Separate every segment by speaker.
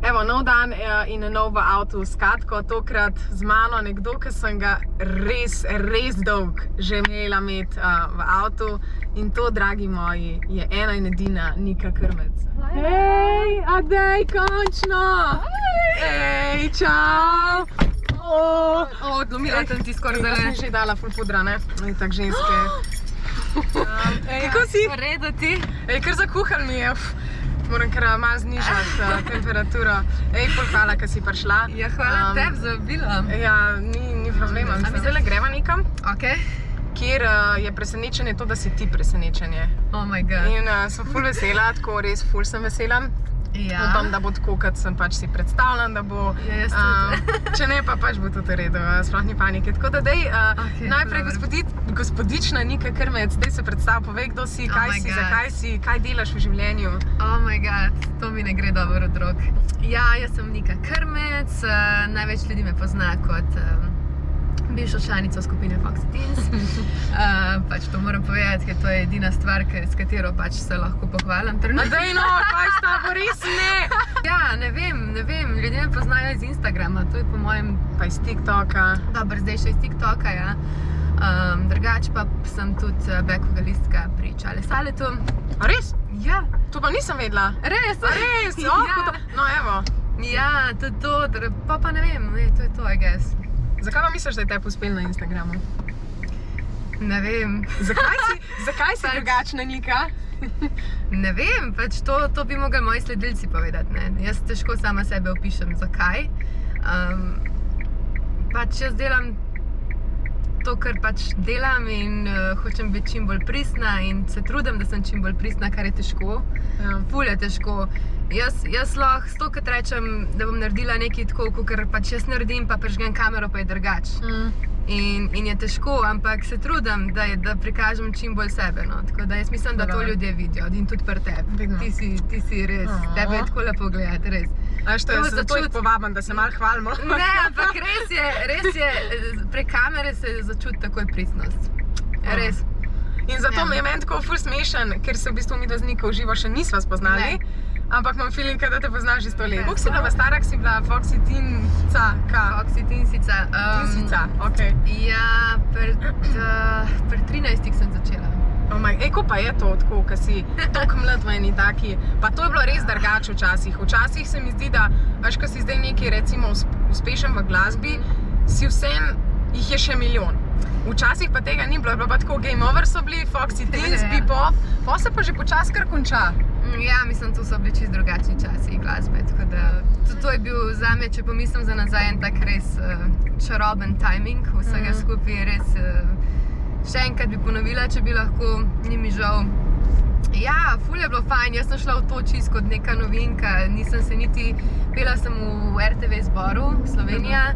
Speaker 1: Evo, nov dan in nov v avtu s Katko, tokrat z mano nekdo, ki sem ga res dolg že imela imeti v avtu. In to, dragi moji, je ena in edina Nika Krmec. Hej, adej, končno! Hej, čau!
Speaker 2: Odlomila sem ti skoraj
Speaker 1: zelo. Jaz sem že dala ful pudra, ne? Tak ženske. Kako si?
Speaker 2: V redu ti?
Speaker 1: Kar zakuhal mi je. Moram kar malo znižati temperaturo. Ful hvala, ker si prišla.
Speaker 2: Ja, hvala tebi za vabilo.
Speaker 1: Ja, ni problema. Zdajle greva nekam,
Speaker 2: Ok.
Speaker 1: kjer je presenečenje to, da si ti presenečenje.
Speaker 2: Oh my god.
Speaker 1: In sem ful vesela, tako res ful sem vesela.
Speaker 2: Ja.
Speaker 1: Upam, da bo tako, kot sem pač si predstavljam, da bo.
Speaker 2: Ja, jaz tudi.
Speaker 1: Če ne, pa pač bo tudi v redu, sploh ni panike. Tako da dej, najprej gospodična Nika Krmec, dej se predstav, povej, kdo si, kaj si, zakaj si, kaj delaš v življenju.
Speaker 2: Oh my god, to mi ne gre dobro od rok. Ja, jaz sem Nika Krmec, največ ljudi me pozna kot bivšo članico skupine Foxy Teens. Pač to moram povedati, ker to je edina stvar, s katero pač se lahko pohvalim.
Speaker 1: Dej no, kaj s tabo, res ne!
Speaker 2: Ja, ne vem, ljudje me poznajo iz Instagrama, to je po mojem...
Speaker 1: Pa iz TikToka.
Speaker 2: Dobro, zdaj še iz TikToka, ja. Drugač pa sem tudi back vokalistka pri Čale Saletu.
Speaker 1: A res?
Speaker 2: Ja.
Speaker 1: To pa nisem vedela.
Speaker 2: Res?
Speaker 1: Res?
Speaker 2: Ja.
Speaker 1: No, evo.
Speaker 2: Ja, tudi to, pa ne vem, to je to, I guess.
Speaker 1: Zakaj pa misliš, da je tebi uspel na Instagramu?
Speaker 2: Ne vem.
Speaker 1: Zakaj si drugačna, Nika?
Speaker 2: Ne vem, pač to bi mogli moji sledilci povedati, ne. Jaz težko sama sebe opišem, zakaj. Pač jaz delam to, kar pač delam in hočem biti čim bolj pristna in se trudim, da sem čim bolj pristna, kar je težko.
Speaker 1: Ja.
Speaker 2: Ful je težko. Jaz lahko stokrat rečem, da bom naredila nekaj tako, kakor pač jaz naredim, pa prižgem kamero, pa je drugač. In je težko, ampak se trudim, da prikažem čim bolj sebe, no. Tako da jaz mislim, da to ljudje vidijo in tudi pri tebi. Ti si res, tebe je tako lepo gledati, res.
Speaker 1: Zato jih povabim, da se malo hvalimo.
Speaker 2: Ne, ampak res je, prek kamere se začuti takoj pristnost. Res.
Speaker 1: In zato mi je meni tako ful smešen, ker se v bistvu mi do z Niko v živo še nisva spoznali. Ampak imam feeling, da te poznaš že 100 let. Koliko si bila stara, si bila Foxy Teensica?
Speaker 2: Foxy Teensica.
Speaker 1: Teensica, okej.
Speaker 2: Ja, pri 13 sem začela.
Speaker 1: Ko pa je to tako, ko si toliko mlad v eni taki, pa to je bilo res drugače včasih. Včasih se mi zdi, da, veš, ko si zdaj neki recimo uspešen v glasbi, si vsem jih je še milijon. Včasih pa tega ni bilo, je bilo pa tako Game Over so bili, Foxy Teens, Bebop, pa se pa že počas kar konča.
Speaker 2: Ja, mislim, to so bili čisto drugačni časi glasbe, tako da to je bil zame, če pomislim za nazaj, en tak res čaroben timing vsega skupaj, res še enkrat bi ponovila, če bi lahko, ni mi žal. Ja, ful je bilo fajn, jaz sem šla v to čisto kot neka novinka, nisem se niti, pela sem v RTV zboru Slovenija,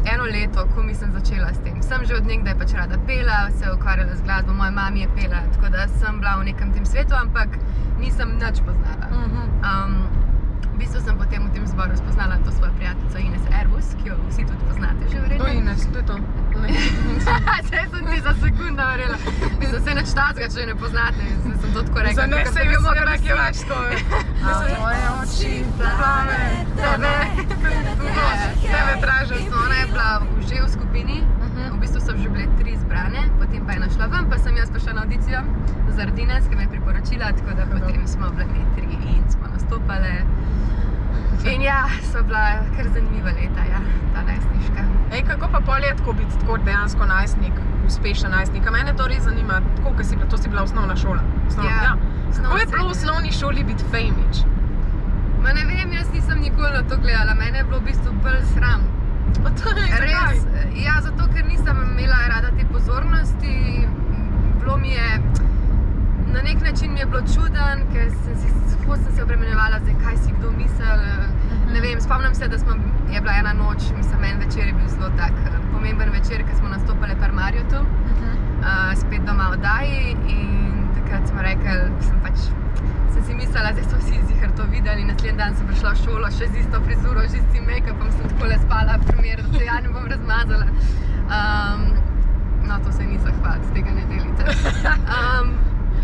Speaker 2: eno leto, ko mislim začela s tem. Sem že od nekdaj pač rada pela, se ukvarjala z glasbo, moja mami je pela, tako da sem bila v nekem tem svetu, ampak nisem nič poznala. V bistvu sem potem v tem zboru spoznala to svojo prijateljico Ines Erbus, ki jo vsi tudi poznate že verjetno.
Speaker 1: To Ines, to je to.
Speaker 2: Saj sem ti za sekundo verjela. Mislim, se nič tazga, če ne poznate, sem to tako rekla.
Speaker 1: Za ne se bi mogla nekaj več skoje. A moje oči plave, tebe tražim.
Speaker 2: Ona je bila že v skupini, v bistvu so že bile 3 izbrane, potem pa je našla ven, pa sem jaz prišla na audicijo za Ardines, ki me je priporočila, tako da potem smo bile mi 3 in smo nastopale. In ja, so bila kar zanimiva leta, ja, ta najstniška.
Speaker 1: Kako pa pol je tako biti tako dejansko najstnik, uspešen najstnik? A mene to res zanima, tako, ker to si bila osnovna šola.
Speaker 2: Ja.
Speaker 1: Kako je bilo v osnovni šoli biti fejmič?
Speaker 2: Ma ne vem, jaz nisem nikoli na to gledala, mene je bilo v bistvu bolj sram.
Speaker 1: Res,
Speaker 2: ja, zato ker nisem imela rada te pozornosti, bilo mi je, na nek način mi je bilo čuden, ker sem se obremenjevala, zdaj kaj si kdo misel, ne vem, spomnim se, da je bila ena noč, mislim, en večer je bil zelo tak pomemben večer, ker smo nastopali pri Mariotu, spet doma v oddaji in takrat smo rekli, sem si mislila, zdaj so vsi zihar to videli, naslednji dan sem prišla v šolo še z isto frizuro, že s tem make-upom, sem takole spala, primer, da se ja ne bom razmazala. No, to se ni zahvaliti, tega ne delite.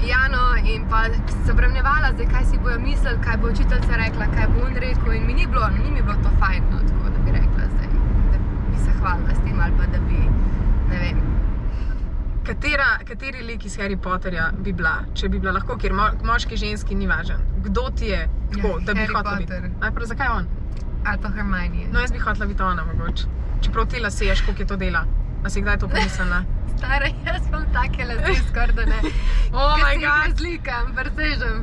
Speaker 2: Ja, no, in pa se obremnevala, zdaj kaj si bojo mislili, kaj bo učiteljica rekla, kaj bo on rekel in ni mi bilo to fajn, no, tako da bi rekla zdaj, da bi se hvalila s tem ali pa da bi, ne vem.
Speaker 1: Kateri lik iz Harry Potterja bi bila, če bi bila lahko, ker moški, ženski ni važen. Kdo ti je tako, da bi hotela biti? Najprej, zakaj on?
Speaker 2: Ali pa Hermione.
Speaker 1: No, jaz bi hotela biti ona mogoče. Čeprav ti laseješ, koliko je to dela. A si kdaj to pomislila?
Speaker 2: Stara, jaz imam take lase skoraj da ne.
Speaker 1: Oh my god!
Speaker 2: Ker si razlikam,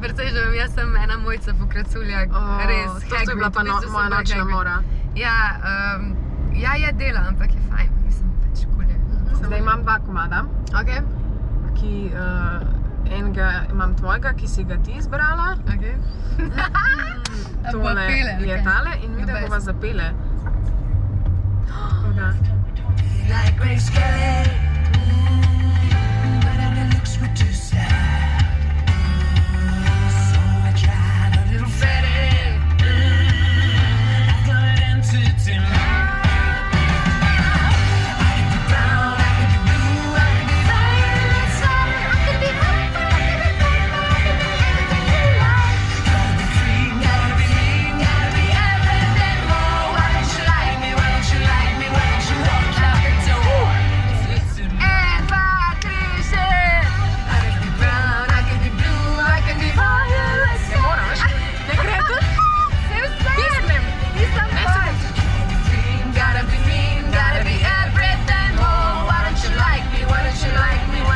Speaker 2: presežem, jaz sem ena Mojca Pokraculjak, res.
Speaker 1: To je bila pa moja nočna mora.
Speaker 2: Ja, je dela, ampak je fajn, mislim, pač kul je.
Speaker 1: Zdaj imam 2 komada, enega imam tvojega, ki si ga ti izbrala. Tole je tale in videa bova zapele.
Speaker 3: Like Grace Kelly, but her looks were too sad. So I tried a little Freddie. I got into him. I could be brown, I could be blue, I could be violet, I could be purple, I could be purple, I could be anything you like. Gotta be free, gotta be mean, gotta be everything more. Why don't you like me? Why don't you like me? Why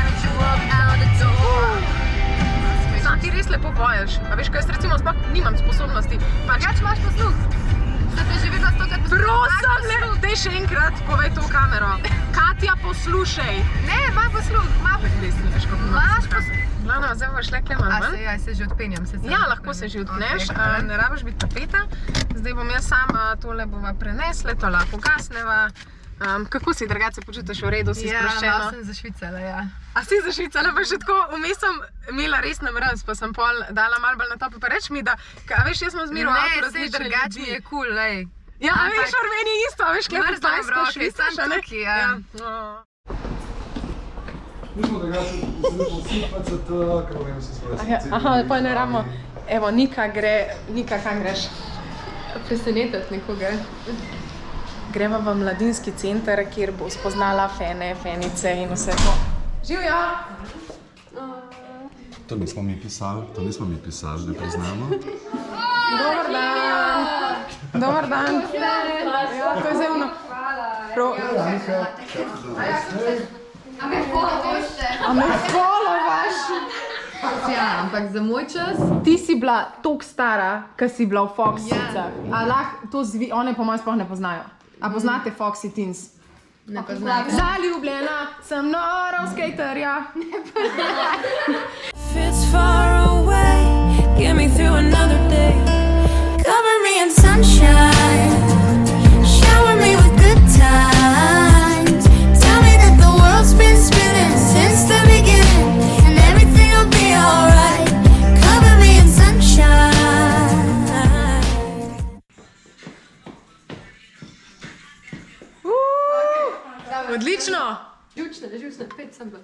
Speaker 3: don't you walk out?
Speaker 1: Lepo poješ. A veš, kaj jaz recimo sploh nimam sposobnosti.
Speaker 2: Drugač imaš posluh. Zdaj te že videla 100-krat posluh.
Speaker 1: Prosim, daj še enkrat povej to v kamero. Katja, poslušaj.
Speaker 2: Ne, ima posluh, ima posluh. Imaš posluh.
Speaker 1: Glavno, zdaj boš le kleman ven.
Speaker 2: Ja, se že odpenjam.
Speaker 1: Ja, lahko se že odpneš. Ne rabiš biti napeta. Zdaj bom jaz sama tole bova prenesle, to lahko gasneva. Kako si drugače počutiš, v redu, si sproščena?
Speaker 2: Ja, sem zašvicala, ja.
Speaker 1: A si zašvicala, pa še tako, vmes sem imela res namraz, pa sem pol dala malo bolj na topo, pa reč mi, da, veš, jaz sem zmeraj v avtu različne ljudi.
Speaker 2: Ne, sej drugač mi je cool, lej.
Speaker 1: Ja, veš, v meni je isto, veš, kje potajsko švicaš, a ne?
Speaker 2: Tukaj, ja.
Speaker 4: Mi smo drugače zelo CPCT, ker vem se sprašiti.
Speaker 1: Aha, pa ne ramo, evo, Nika, kam greš?
Speaker 2: Presenetiti nekoga.
Speaker 1: Gremo v mladinski center, kjer bo spoznala fene, fenice in vse to. Živjo!
Speaker 4: To nismo mi pisali, da priznamo.
Speaker 1: Dobar dan! Dobar dan! Ja, to je zemno. A me followaš?
Speaker 2: Ja, ampak za moj čas?
Speaker 1: Ti si bila toliko stara, ko si bila v Foxicah. A lahko to one po mojem sploh ne poznajo. A poznate Foxy Teens?
Speaker 2: Ne poznam.
Speaker 1: Zaljubljena sem nora v skaterja.
Speaker 2: Ne poznam.
Speaker 3: If it's far away, get me through another day. Cover me in sunshine, shower me with good times. Tell me that the world's been spinning since the beginning, and everything will be alright. Cover me in sunshine.
Speaker 1: Odlično!
Speaker 2: Žučne, 5 sem bila.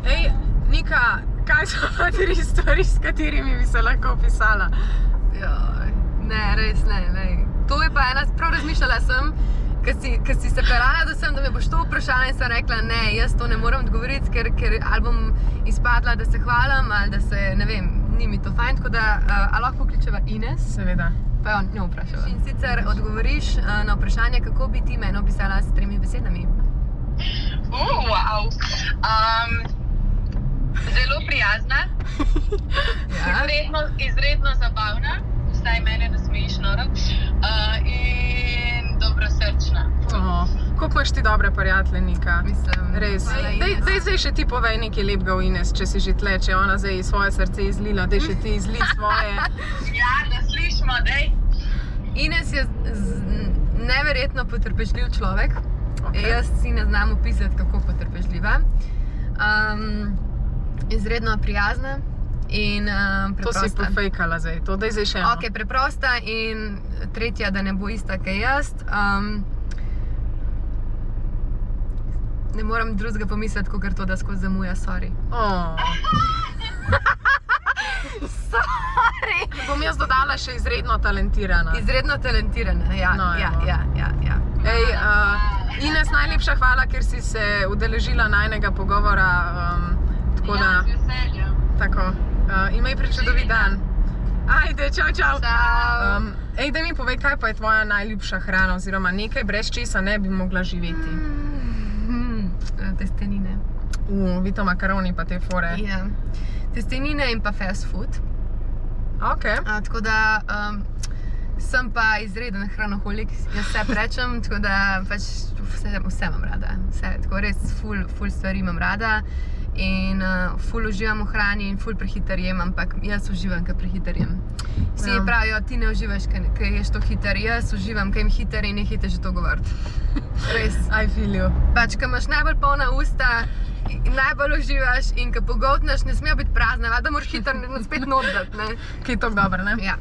Speaker 1: Ej, Nika, kaj so pa 3 stvari, s katerimi bi se lahko opisala?
Speaker 2: Joj, ne, res ne, lej. To je pa ena, prav razmišljala sem, Ko si se pelala, da me boš to vprašala in sem rekla, ne, jaz to ne moram odgovoriti, ker ali bom izpadla, da se hvalim ali da se, ne vem, ni mi to fajn, tako da a lahko pokličeva Ines?
Speaker 1: Seveda.
Speaker 2: Pa jo njo vprašava. In sicer odgovoriš na vprašanje, kako bi ti mene opisala s 3 besedami.
Speaker 5: Wow. Zelo prijazna, izredno zabavna, vsaj mene nasmejiš noro, in dobrosrčna.
Speaker 1: Koliko imaš ti dobre prijatelje, Nika?
Speaker 2: Mislim,
Speaker 1: res. Daj zdaj še ti povej nekaj lepega v Ines, če si že tle, če je ona zdaj svoje srce izlila, daj še ti izli svoje.
Speaker 5: Ja, da slišimo, daj.
Speaker 2: Ines je neverjetno potrpežljiv človek. Jaz si ne znam opisati, kako potrpežljiva. Izredno prijazna in
Speaker 1: To si
Speaker 2: preprosta.
Speaker 1: pofejkala zdaj, to da je zdaj še eno.
Speaker 2: Ok, preprosta in tretja, da ne bo ista, kaj jaz. Ne moram drugega pomisliti, kot to, da skozi zamuja, sorry. Sorry!
Speaker 1: Bom jaz dodala še izredno talentirana.
Speaker 2: Izredno talentirana, ja,
Speaker 1: No,
Speaker 2: ja,
Speaker 1: evo.
Speaker 2: ja.
Speaker 1: Ej, Ines, najlepša hvala, ker si se udeležila najnega pogovora. Tako da,
Speaker 5: Ja, z veseljem.
Speaker 1: tako. Imej prečudovit dan. Ajde, čau.
Speaker 2: Čau!
Speaker 1: Ej, daj mi povej, kaj pa je tvoja najljubša hrana, oziroma nekaj, brez česa ne bi mogla živeti.
Speaker 2: Testenine.
Speaker 1: Vito makaroni pa te fore.
Speaker 2: Ja. Testenine in pa fast food.
Speaker 1: Ok.
Speaker 2: Tako da sem pa izreden hranoholik, jaz vse prečem, tako da pač vse imam rada. Vse, tako res ful stvari imam rada in ful uživam v hrani in ful prehiter jem, ampak jaz uživam, ko prehiter jem. Vsi
Speaker 1: Ja.
Speaker 2: pravijo, ti ne uživaš, ko ješ to hiter, jaz uživam, ko jem hiter in nehajte že to govoriti. Res.
Speaker 1: I feel you.
Speaker 2: Pač, ko imaš najbolj polna usta, najbolj uživaš in ko pogoltneš, ne smejo biti prazne, da moraš hitro spet notdati, ne?
Speaker 1: Ki je tako dobro, ne?
Speaker 2: Ja.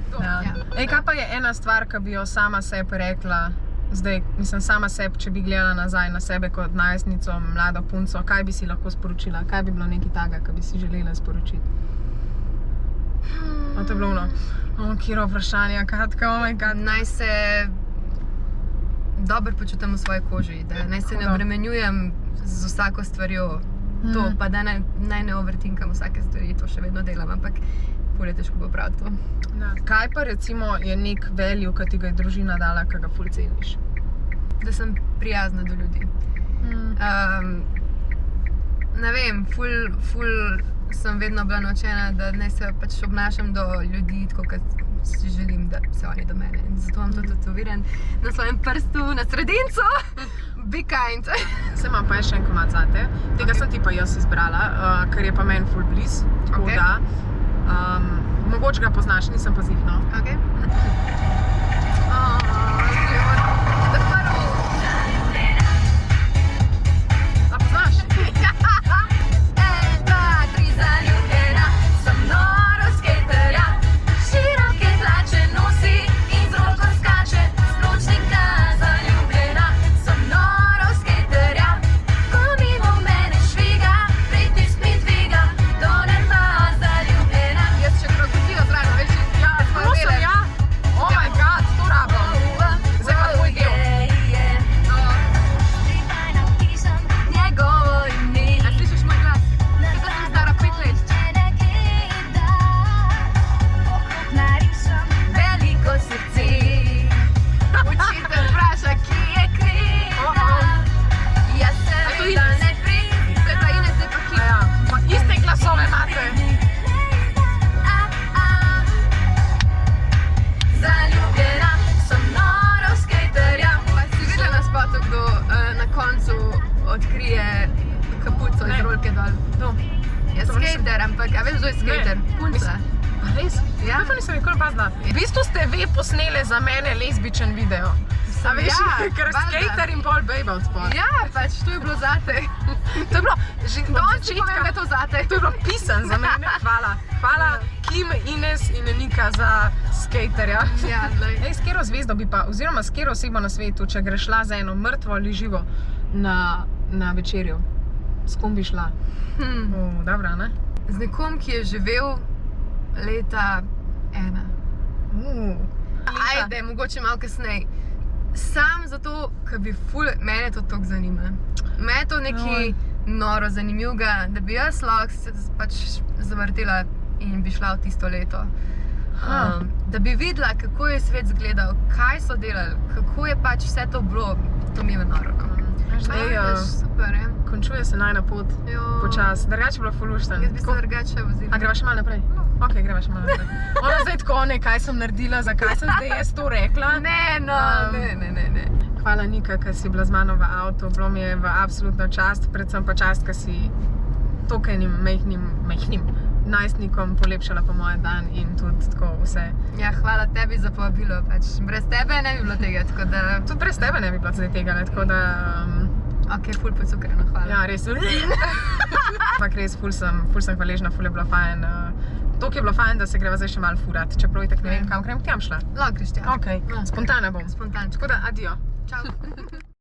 Speaker 1: Ej, kaj pa je ena stvar, ki bi jo sama sebi rekla, zdaj, mislim, sama sebi, če bi gledala nazaj na sebe kot najstnico, mlado punco, kaj bi si lahko sporočila? Kaj bi bilo nekaj takega, kar bi si želela sporočiti? To je bilo ono, kiro vprašanje, Katka, oh my god.
Speaker 2: Naj se dobro počutim v svoji koži, da naj se ne
Speaker 1: Hudo.
Speaker 2: obremenjujem z vsako stvarjo. To, pa da naj ne overtinkam vsake stvari, to še vedno delam, ampak ful je težko popraviti to.
Speaker 1: Kaj pa recimo je nek value, ki ti ga je družina dala, ki ga ful ceniš?
Speaker 2: Da sem prijazna do ljudi. Ne vem, ful sem vedno bila naučena, da naj se pač obnašam do ljudi tako, kot si želim, da se oni do mene. In zato imam to tetoviran na svojem prstu, na sredincu. Be kind.
Speaker 1: Se imam pa še en komad zate, tega sem ti pa jaz izbrala, ker je pa meni ful bliz, tako
Speaker 2: Ok.
Speaker 1: da mogoče ga poznaš, nisem pa zihno.
Speaker 2: Ok.
Speaker 1: A poznaš?
Speaker 2: Jaz še krokotijo zraven, veš?
Speaker 1: Ja, prosim, ja. Oh my god, to rabim. Zdaj pa tvoj del.
Speaker 2: A slišiš moj glas? Kaj da sem stara 5 let? Veliko srce. Učitelj vpraša, ki je kriva. Jaz se
Speaker 1: to
Speaker 2: vedno
Speaker 1: Ines?
Speaker 2: ne to je pa Ines, zdaj pa Kit.
Speaker 1: Ja, pa iste glasove imate.
Speaker 2: Zaljubljena sem noro v skejterja. Pa si videla na spotu, kdo na koncu odkrije kapuco
Speaker 1: Ne.
Speaker 2: iz rolke dol?
Speaker 1: To.
Speaker 2: Je
Speaker 1: To nisem-
Speaker 2: skejter, ampak a veš, kdo je skejter? Punca.
Speaker 1: A res?
Speaker 2: Ja.
Speaker 1: To nisem nikoli pazila. V bistvu ste vi posnele za mene lezbičen video. A veš,
Speaker 2: Ja,
Speaker 1: ker
Speaker 2: valjda.
Speaker 1: skater in pol babe od spod.
Speaker 2: Ja, pač to je bilo zate.
Speaker 1: To je bilo že od
Speaker 2: Danes ti povem, da
Speaker 1: začetka.
Speaker 2: je to zate.
Speaker 1: To je bilo pisan za mene. Hvala. Hvala Kim, Ines in Nika za skaterja.
Speaker 2: Ja, glej.
Speaker 1: Ej, s katero zvezdo bi pa, oziroma s katero osebo na svetu, če greš šla za eno mrtvo ali živo na večerjo, s kom bi šla? Dobra, ne?
Speaker 2: Z nekom, ki je živel leta 1. Ajde, mogoče malo kasneje. Sam zato, ker bi mene to toliko zanima. Mene je to nekaj noro zanimivega, da bi jaz lahko se pač zavrtela in bi šla v tisto leto. Da bi videla, kako je svet izgledal, kaj so delali, kako je pač vse to bilo, to mi je noro.
Speaker 1: Zdaj,
Speaker 2: Super, je.
Speaker 1: končuje se najna pot,
Speaker 2: Jo.
Speaker 1: počas. Drugače je bilo fulušten.
Speaker 2: Jaz bi se drugače vozila.
Speaker 1: A greva še malo naprej? Ok, greva še malo naprej. Ona zdaj tako, ne, kaj sem naredila, zakaj sem zdaj jaz to rekla.
Speaker 2: Ne, no, ne.
Speaker 1: Hvala Nika, ker si bila z mano v avtu, bilo mi je v absolutno čast, predvsem pa čast, ker si tokenim majhnim najstnikom polepšala po moj dan in tudi tako vse.
Speaker 2: Ja, hvala tebi za povabilo, pač brez tebe ne bi bilo tega, tako da...
Speaker 1: Tudi brez tebe ne bi bilo zdaj tega, ne, tako da...
Speaker 2: Ok, ful pocukreno, hvala.
Speaker 1: Ja, res. Ampak res, ful sem hvaležna, ful je bilo fajn To je bilo fajn, da se greva zdaj še malo furat, čeprav itak ne vem, kam grem, kam šla.
Speaker 2: Lahko greš tja.
Speaker 1: Ok,
Speaker 2: Ja.
Speaker 1: spontana bom.
Speaker 2: Spontančko.
Speaker 1: Tako da, adijo.
Speaker 2: Čau.